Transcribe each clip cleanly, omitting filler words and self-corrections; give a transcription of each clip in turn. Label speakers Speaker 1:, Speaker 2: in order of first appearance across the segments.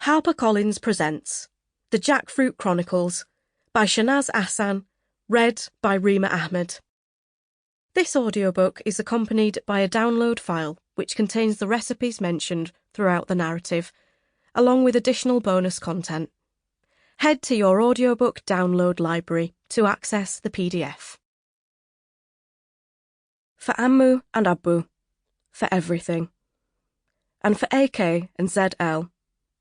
Speaker 1: HarperCollins presents The Jackfruit Chronicles by Shahnaz Ahsan, read by Rima Ahmed. This audiobook is accompanied by a download file which contains the recipes mentioned throughout the narrative, along with additional bonus content. Head to your audiobook download library to access the PDF. For Ammu and Abu, for everything. And for AK and ZL,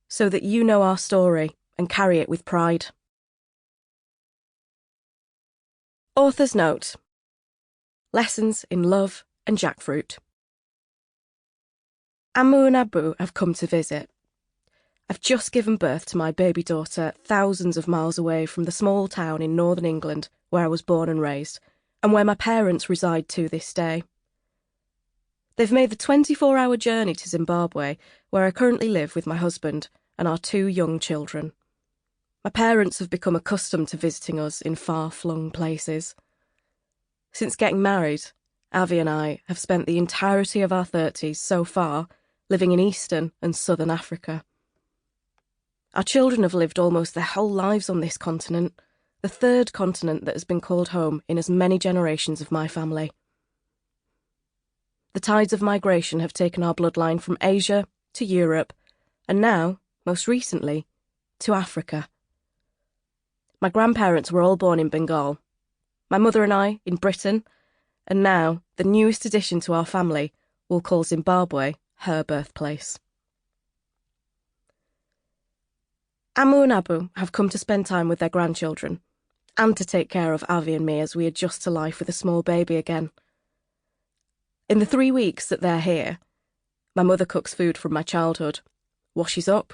Speaker 1: so that you know our story and carry it with pride. Author's note. Lessons in love and jackfruit. Ammu and Abu have come to visit. I've just given birth to my baby daughter thousands of miles away from the small town in northern England where I was born and raised, and where my parents reside to this day. They've made the 24-hour journey to Zimbabwe, where I currently live with my husband and our two young children. My parents have become accustomed to visiting us in far-flung places. Since getting married, Avi and I have spent the entirety of our 30s so far living in Eastern and Southern Africa. Our children have lived almost their whole lives on this continent, the third continent that has been called home in as many generations of my family. The tides of migration have taken our bloodline from Asia to Europe, and now, most recently, to Africa. My grandparents were all born in Bengal, my mother and I in Britain, and now the newest addition to our family will call Zimbabwe her birthplace. Ammu and Abu have come to spend time with their grandchildren, and to take care of Avi and me as we adjust to life with a small baby again. In the 3 weeks that they're here, my mother cooks food from my childhood, washes up,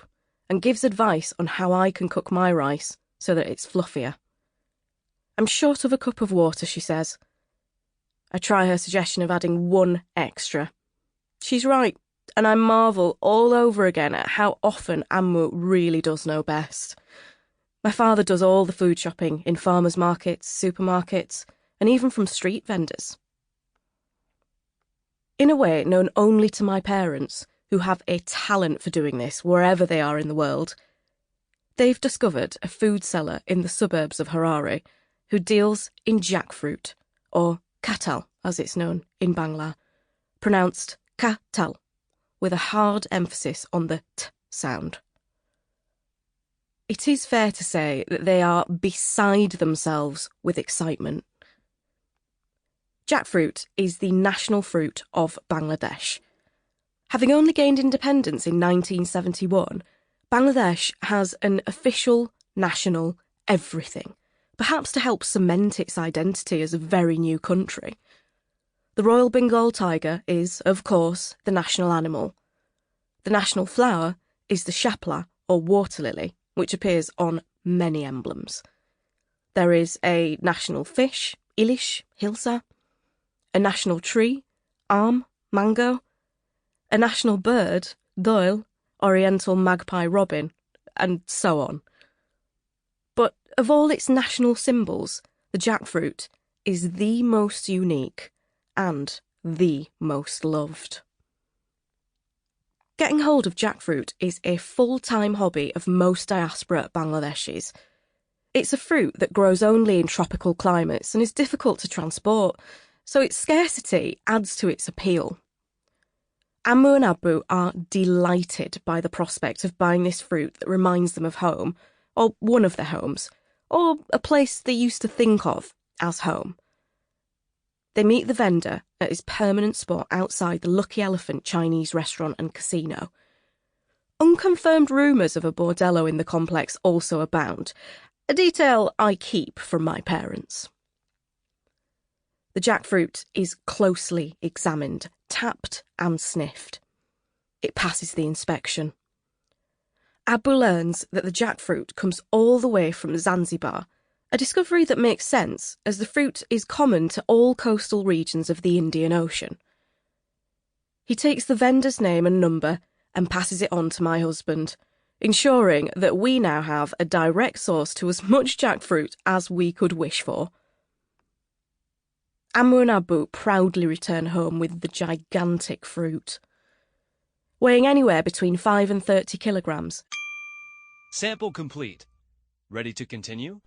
Speaker 1: and gives advice on how I can cook my rice so that it's fluffier. I'm short of a cup of water, she says. I try her suggestion of adding one extra. She's right, and I marvel all over again at how often Ammu really does know best. My father does all the food shopping in farmers' markets, supermarkets, and even from street vendors. In a way known only to my parents, who have a talent for doing this wherever they are in the world, they've discovered a food seller in the suburbs of Harare who deals in jackfruit, or katal as it's known in Bangla, pronounced katal, with a hard emphasis on the t sound. It is fair to say that they are beside themselves with excitement. Jackfruit is the national fruit of Bangladesh. Having only gained independence in 1971, Bangladesh has an official, national everything, perhaps to help cement its identity as a very new country. The Royal Bengal tiger is, of course, the national animal. The national flower is the shapla, or water lily, which appears on many emblems. There is a national fish, ilish, hilsa, a national tree, alm, mango, a national bird, doyle, oriental magpie robin, and so on. But of all its national symbols, the jackfruit is the most unique and the most loved. Getting hold of jackfruit is a full-time hobby of most diaspora Bangladeshis. It's a fruit that grows only in tropical climates and is difficult to transport, so its scarcity adds to its appeal. Ammu and Abu are delighted by the prospect of buying this fruit that reminds them of home, or one of their homes, or a place they used to think of as home. They meet the vendor at his permanent spot outside the Lucky Elephant Chinese restaurant and casino. Unconfirmed rumours of a bordello in the complex also abound, a detail I keep from my parents. The jackfruit is closely examined, tapped and sniffed. It passes the inspection. Abu learns that the jackfruit comes all the way from Zanzibar, a discovery that makes sense as the fruit is common to all coastal regions of the Indian Ocean. He takes the vendor's name and number and passes it on to my husband, ensuring that we now have a direct source to as much jackfruit as we could wish for. Ammu and Abu proudly return home with the gigantic fruit. Weighing anywhere between 5 and 30 kilograms,
Speaker 2: Sample complete. Ready to continue?